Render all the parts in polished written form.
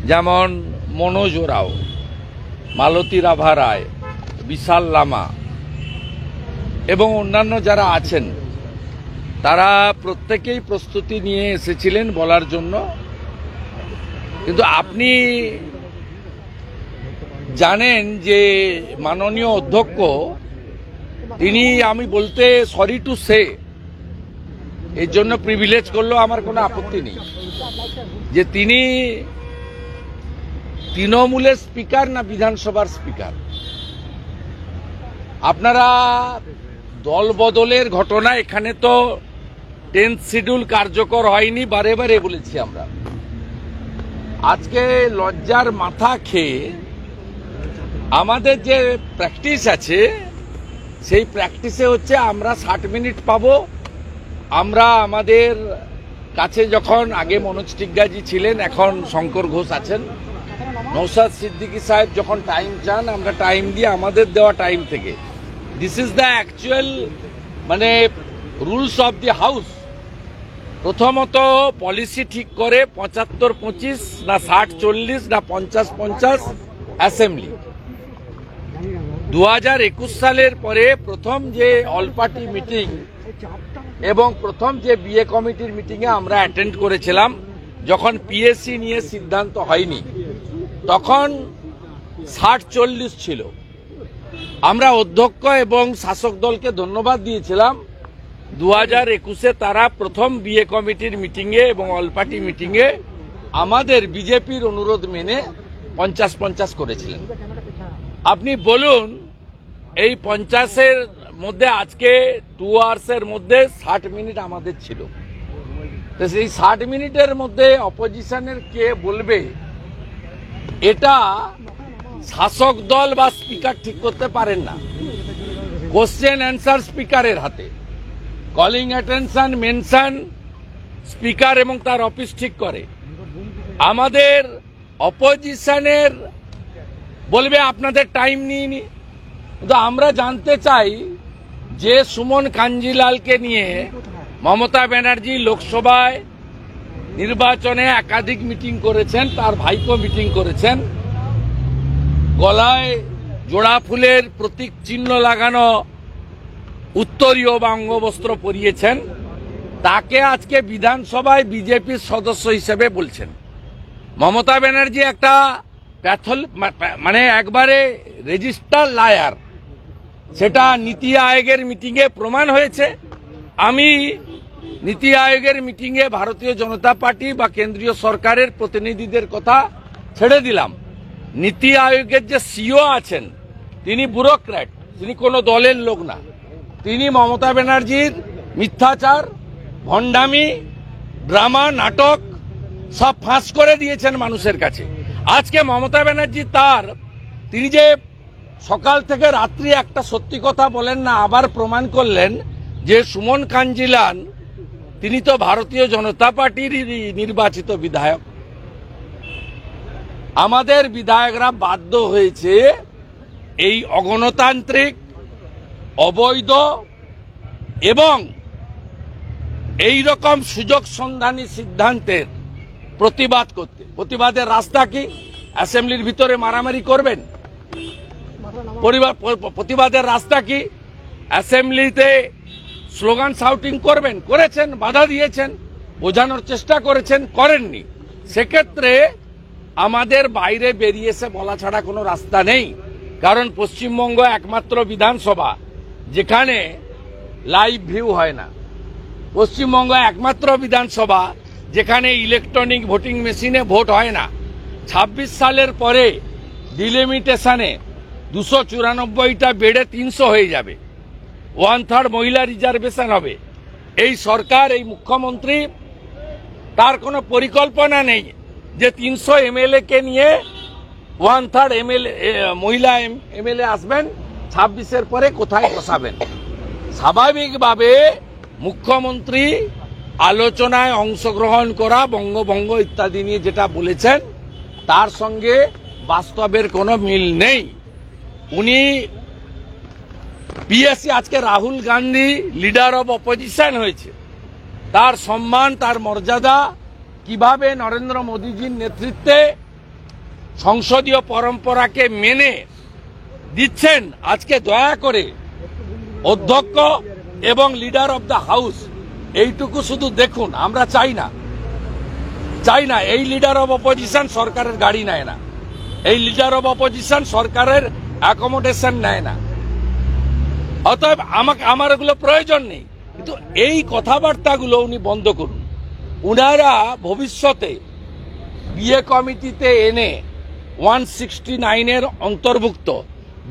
যেমন মনোজ ওরাও, মালতী রাভা রায়, বিশাল লামা এবং অন্যান্য যারা আছেন, তারা প্রত্যেকেই প্রস্তুতি নিয়ে এসেছিলেন বলার জন্য। কিন্তু আপনি জানেন যে মাননীয় অধ্যক্ষ তিনি, আমি বলতে সরি টু সে, এর জন্য প্রিভিলেজ করলেও আমার কোনো আপত্তি নেই, যে তিনি তৃণমূলের স্পিকার না বিধানসভার স্পিকার। আপনারা দল বদলের ঘটনা, এখানে তো 10th শিডিউল কার্যকর হয়নি, বারে বারে বলেছি আমরা। আজকে লজ্জার মাথা খেয়ে আমাদের যে প্র্যাকটিস আছে, সেই প্র্যাকটিসে হচ্ছে আমরা 60 মিনিট পাবো। আমরা আমাদের কাছে যখন আগে মনোজ টিগ্গাজি ছিলেন, এখন শঙ্কর ঘোষ আছেন, নওশাদ সিদ্দিকী সাহেব যখন টাইম চান আমরা টাইম দিয়ে আমাদের দেওয়া টাইম থেকে। দিস ইজ দ্য অ্যাকচুয়াল মানে রুলস অফ দি হাউস। প্রথমত পলিসি ঠিক করে 75-25 না 60-40 না 50-50 অ্যাসেম্বলি। 2021 সালের পরে প্রথম যে অল পার্টি মিটিং এবং প্রথম যে বিএ কমিটির মিটিংয়ে আমরা অ্যাটেন্ড করেছিলাম, যখন পিএসসি নিয়ে সিদ্ধান্ত হয়নি, তখন 60-40 ছিল। আমরা অধ্যক্ষ এবং শাসক দলকে ধন্যবাদ দিয়েছিলাম। 2021-এ তারা প্রথম বিএ কমিটির মিটিংয়ে এবং অল পার্টি মিটিংয়ে আমাদের বিজেপির অনুরোধ মেনে 50-50 করেছিলেন। আপনি বলুন, এই 50-এর মধ্যে আজকে 2 আওয়ার্সের মধ্যে 60 মিনিট আমাদের ছিল। তো সেই 60 মিনিটের মধ্যে অপোজিশনের কে বলবে, এটা শাসক দল বা স্পিকার ঠিক করতে পারেন না। কোশ্চেন অ্যান্সার স্পিকারের হাতে, কলিং অ্যাটেনশন, মেনশন স্পিকার এবং তার অফিস ঠিক করে। আমাদের অপোজিশনের বলবে আপনাদের টাইম নিইনি। কিন্তু আমরা জানতে চাই যে সুমন কাঞ্জিলালকে নিয়ে মমতা ব্যানার্জি লোকসভায় নির্বাচনে একাধিক মিটিং করেছেন, তার ভাইপো মিটিং করেছেন, গলায় জোড়া ফুলের প্রতীক চিহ্ন লাগানো উত্তরীয় বা অঙ্গবস্ত্র পরিয়েছেন, তাকে আজকে বিধানসভায় বিজেপির সদস্য হিসেবে বলছেন। মমতা ব্যানার্জি একটা মানে একবারে রেজিস্টার লায়ার, সেটা নীতি আয়োগের মিটিংয়ে প্রমাণ হয়েছে। আমি নীতি আয়োগের মিটিংয়ে ভারতীয় জনতা পার্টি বা কেন্দ্রীয় সরকারের প্রতিনিধিদের কথা ছেড়ে দিলাম। নীতি আয়োগের যে সিও আছেন, তিনি ব্যুরোক্র্যাট, তিনি কোনো দলের লোক না। তিনি মমতা ব্যানার্জির মিথ্যাচার, ভণ্ডামি, ড্রামা, নাটক সব ফাঁস করে দিয়েছেন মানুষের কাছে। আজকে মমতা ব্যানার্জি তিনি যে সকাল থেকে রাত্রি একটা সত্যি কথা বলেন না, আবার প্রমাণ করলেন যে সুমন কাঞ্জিলাল তিনি তো ভারতীয় জনতা পার্টির নির্বাচিত বিধায়ক। আমাদের বিধায়করা বাধ্য হয়েছে এই অগণতান্ত্রিক, অবৈধ এবং এই রকম সুযোগ সন্ধানী সিদ্ধান্তের প্রতিবাদ করতে। প্রতিবাদের রাস্তা কি? অ্যাসেম্বলির ভিতরে মারামারি করবেন? প্রতিবাদের রাস্তা কি? অ্যাসেম্বলিতে স্লোগান শাউটিং করবেন? করেছেন, বাধা দিয়েছেন, বোঝানোর চেষ্টা করেছেন, করেননি। সেক্ষেত্রে আমাদের বাইরে বেরিয়ে এসে বলা ছাড়া কোনো রাস্তা নেই। কারণ পশ্চিমবঙ্গ একমাত্র বিধানসভা যেখানে লাইভ ভিউ হয় না। পশ্চিমবঙ্গ একমাত্র বিধানসভা যেখানে ইলেকট্রনিক ভোটিং মেশিনে ভোট হয় না। 26 সালের পরে ডিলিমিটেশনে 294টা বেডে 300 হয়ে যাবে, 1/3 মহিলা রিজার্ভেশন হবে। এই সরকার, এই মুখ্যমন্ত্রী, তার কোনো পরিকল্পনা নেই যে 300 এমএলএ কে নিয়ে 1/3 মহিলা এমএলএ আসবেন, 26-এর পরে কোথায় বসাবেন। স্বাভাবিকভাবে মুখ্যমন্ত্রী আলোচনায় অংশগ্রহণ করা, বঙ্গভঙ্গ ইত্যাদি নিয়ে যেটা বলেছেন, তার সঙ্গে বাস্তবের কোনো মিল নেই। উনি পিএসসি, আজকে Rahul Gandhi leader of opposition হয়েছে, তার সম্মান, তার মর্যাদা কিভাবে নরেন্দ্র মোদীজির নেতৃত্বে সংসদীয় পরম্পরাকে মেনে দিচ্ছেন, আজকে দয়া করে অধ্যক্ষ এবং লিডার অব দ্য হাউস এইটুকু শুধু দেখুন। আমরা চাই না এই লিডার অব অপোজিশন সরকারের গাড়ি নেয় না, এই লিডার অব অপোজিশন সরকারের অ্যাকোমোডেশন নেয় না, অতএব আমার এগুলো প্রয়োজন নেই। কিন্তু এই কথাবার্তাগুলো উনি বন্ধ করুন। উনারা ভবিষ্যতে বিএ কমিটিতে এনে 169-এর অন্তর্ভুক্ত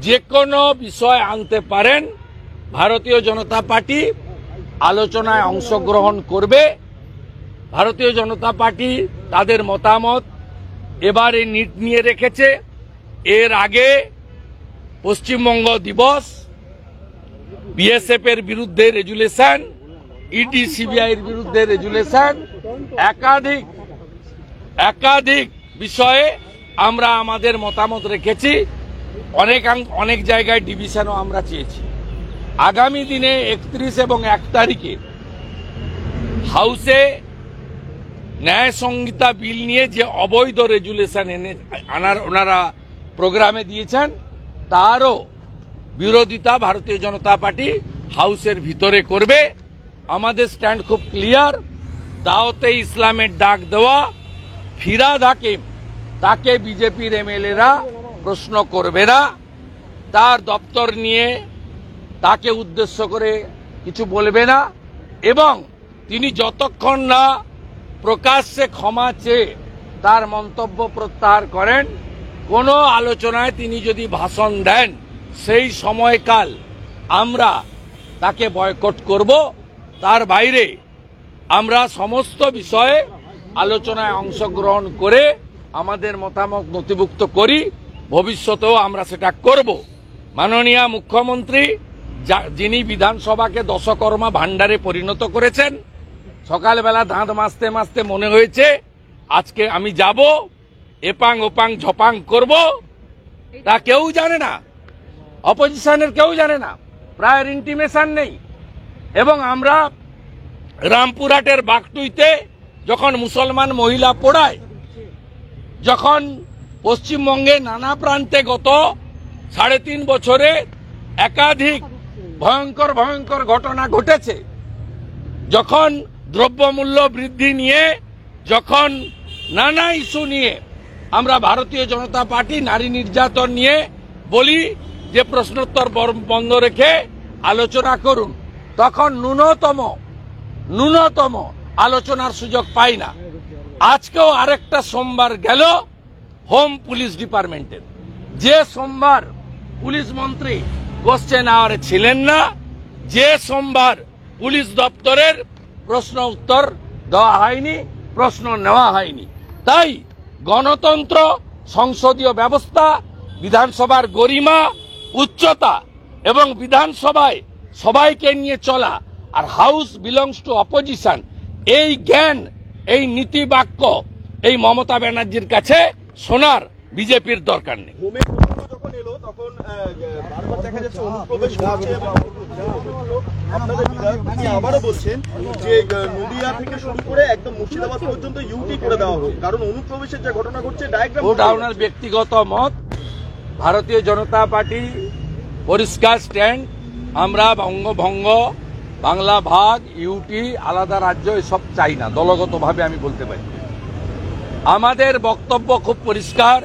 যে কোনো বিষয় আনতে পারেন। ভারতীয় জনতা পার্টি আলোচনায় অংশগ্রহণ করবে। ভারতীয় জনতা পার্টি তাদের মতামত এবারে নিট নিয়ে রেখেছে। এর আগে পশ্চিমবঙ্গ দিবস, বিএসএফ এর বিরুদ্ধে রেজুলেশন, ইডি সিবিআই এর বিরুদ্ধে রেজুলেশন, একাধিক বিষয়ে আমরা আমাদের মতামত রেখেছি। অনেক জায়গায় ডিভিশনও আমরা চেয়েছি। আগামী দিনে 31 এবং 1 তারিখে হাউসে ন্যায় সংহিতা বিল নিয়ে যে অবৈধ রেজুলেশন ওনারা প্রোগ্রামে দিয়েছেন, তারও বিরোধিতা ভারতীয় জনতা পার্টি হাউসের ভিতরে করবে। আমাদের স্ট্যান্ড খুব ক্লিয়ার। দাওয়াতে ইসলামের ডাক দেওয়া ফিরাদ হাকিম, তাকে বিজেপির এমএলএরা প্রশ্ন করবে না। তার দপ্তর নিয়ে তাকে উদ্দেশ্য করে কিছু বলবে না, এবং তিনি যতক্ষণ না প্রকাশ্যে ক্ষমা চেয়ে তার মন্তব্য প্রত্যাহার করেন, কোনো আলোচনায় তিনি যদি ভাষণ দেন, সেই সময়কাল আমরা তাকে বয়কট করব। তার বাইরে আমরা সমস্ত বিষয়ে আলোচনায় অংশগ্রহণ করে আমাদের মতামত নথিভুক্ত করি। ভবিষ্যতেও আমরা সেটা করব। মাননীয় মুখ্যমন্ত্রী যিনি বিধানসভাকে দশকর্মা ভাণ্ডারে পরিণত করেছেন, সকালবেলা দাঁত মাজতে মাজতে মনে হয়েছে আজকে আমি যাব, এপাং ওপাং ঝপাং করব। তা কেউ জানে না, অপোজিশনের কেউ জানে না, প্রায় ইন্টিমেশন নেই। এবং আমরা রামপুরহাটের বাগটুইতে যখন মুসলমান মহিলা পোড়ায়, যখন পশ্চিমবঙ্গে নানা প্রান্তে গত 3.5 বছরে একাধিক ভয়ঙ্কর ঘটনা ঘটেছে, যখন দ্রব্যমূল্য বৃদ্ধি নিয়ে, যখন নানা ইস্যু নিয়ে আমরা ভারতীয় জনতা পার্টি নারী নির্যাতন নিয়ে বলি যে প্রশ্নোত্তর বন্ধ রেখে আলোচনা করুন, তখন ন্যূনতম আলোচনার সুযোগ পাই না। আজকেও আরেকটা সোমবার গেল হোম পুলিশ ডিপার্টমেন্টের, যে সোমবার পুলিশ মন্ত্রী কোশ্চেন আওয়ারে ছিলেন না, যে সোমবার পুলিশ দপ্তরের প্রশ্ন উত্তর দেওয়া হয়নি, প্রশ্ন নেওয়া হয়নি। তাই গণতন্ত্র, সংসদীয় ব্যবস্থা, বিধানসভার গরিমা, উচ্চতা এবং বিধানসভায় সবাইকে নিয়ে চলা, আর হাউস বিলংস টু অপোজিশন, এই জ্ঞান, এই নীতি বাক্য এই মমতা ব্যানার্জির কাছে শোনার বিজেপির দরকার নেই। যখন এলো তখন বারবার দেখা যাচ্ছে অনুপ্রবেশ হচ্ছে, এবং আপনাদের বিধায়ক তিনি আবারও বলছেন যে নদিয়া থেকে শুরু করে একদম মুর্শিদাবাদ পর্যন্ত ইউটি করে দেওয়া হবে, কারণ অনুপ্রবেশের যে ঘটনা ঘটছে ডায়াগ্রাম। ওটা ওনার ব্যক্তিগত মত। ভারতীয় জনতা পার্টি পরিষ্কার স্ট্যান্ড, আমরা বঙ্গভঙ্গ, বাংলা ভাগ, ইউটি, আলাদা রাজ্য এসব চাই না। দলগতভাবে আমি বলতে পারি, আমাদের বক্তব্য খুব পরিষ্কার।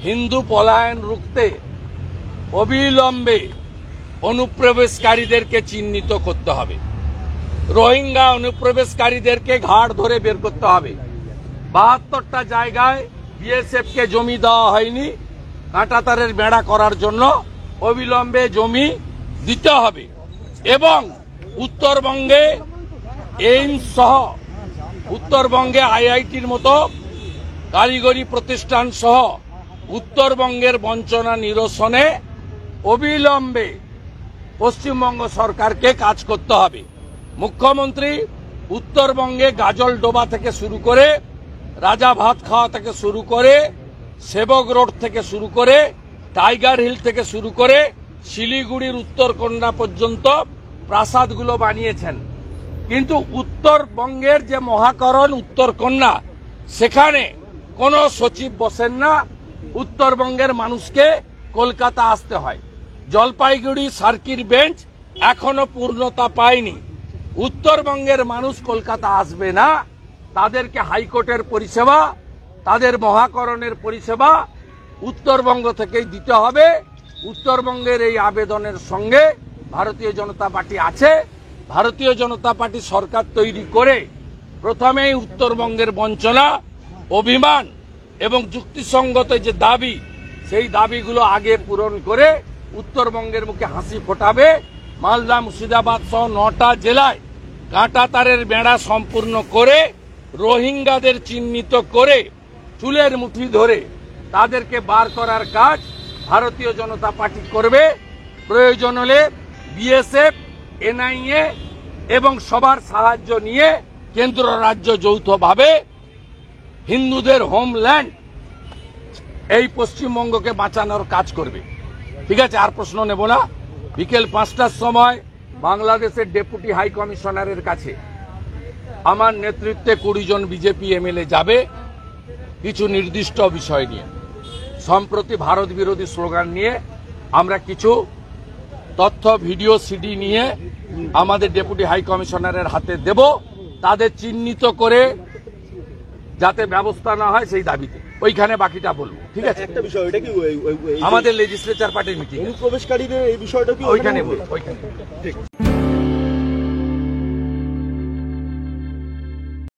হিন্দু পলায়ন রুখতে অবিলম্বে অনুপ্রবেশকারীদেরকে চিহ্নিত করতে হবে। রোহিঙ্গা অনুপ্রবেশকারীদেরকে ঘাট ধরে বের করতে হবে। 72টা জায়গায় বিএসএফকে জমি দেওয়া হয়নি, কাঁটাতারের বেড়া করার জন্য অবিলম্বে জমি দিতে হবে। এবং উত্তরবঙ্গে এইমস সহ, উত্তরবঙ্গে আইআইটির মতো কারিগরি প্রতিষ্ঠান সহ উত্তরবঙ্গের বঞ্চনা নিরসনে অবিলম্বে পশ্চিমবঙ্গ সরকারকে কাজ করতে হবে। মুখ্যমন্ত্রী উত্তরবঙ্গে গাজলডোবা থেকে শুরু করে, রাজা ভাত খাওয়া থেকে শুরু করে, সেবক রোড থেকে শুরু করে, টাইগার হিল থেকে শুরু করে শিলিগুড়ির উত্তরকন্যা পর্যন্ত প্রাসাদগুলো বানিয়েছেন। কিন্তু উত্তরবঙ্গের যে মহাকরণ উত্তরকন্যা, সেখানে কোনো সচিব বসেন না, উত্তরবঙ্গের মানুষকে কলকাতা আসতে হয়। জলপাইগুড়ি সার্কিট বেঞ্চ এখনো পূর্ণতা পায়নি। উত্তরবঙ্গের মানুষ কলকাতা আসবে না, তাদেরকে হাইকোর্টের পরিষেবা, তাদের মহাকরণের পরিষেবা উত্তরবঙ্গ থেকেই দিতে হবে। উত্তরবঙ্গের এই আবেদনের সঙ্গে ভারতীয় জনতা পার্টি আছে। ভারতীয় জনতা পার্টি সরকার তৈরি করে প্রথমেই উত্তরবঙ্গের বঞ্চনা, অভিমান এবং যুক্তিসঙ্গত যে দাবি, সেই দাবিগুলো আগে পূরণ করে উত্তরবঙ্গের মুখে হাসি ফোটাবে। মালদা, মুর্শিদাবাদ সহ 9টা জেলায় কাঁটাতারের বেড়া সম্পূর্ণ করে, রোহিঙ্গাদের চিহ্নিত করে চুলের মুঠি ধরে তাদেরকে বার করার কাজ ভারতীয় জনতা পার্টি করবে। প্রয়োজন হলে বিএসএফ, এনআইএ এবং সবার সাহায্য নিয়ে কেন্দ্র রাজ্য যৌথভাবে হিন্দুদের হোমল্যান্ড এই পশ্চিমবঙ্গকে বাঁচানোর কাজ করবে। ঠিক আছে, আর প্রশ্ন নেব না। বিকেল 5টার সময় বাংলাদেশের ডেপুটি হাই কমিশনারের কাছে আমার নেতৃত্বে 20 জন বিজেপি এমএলএ যাবে কিছু নির্দিষ্ট বিষয় নিয়ে। সম্প্রতি ভারত বিরোধী স্লোগান নিয়ে আমরা কিছু তথ্য, ভিডিও, সিডি নিয়ে আমাদের ডেপুটি হাই কমিশনারের হাতে দেব, তাদের চিহ্নিত করে যাতে ব্যবস্থা না হয় সেই দাবিতে। ওইখানে বাকিটা বলবো। ঠিক আছে, একটা বিষয়, এটা কি আমাদের লেজিসলেচার পার্টির মিটিং, অনুপ্রবেশকারীদের এই বিষয়টা কি ওইখানে বলবো, ওইখানে। ঠিক।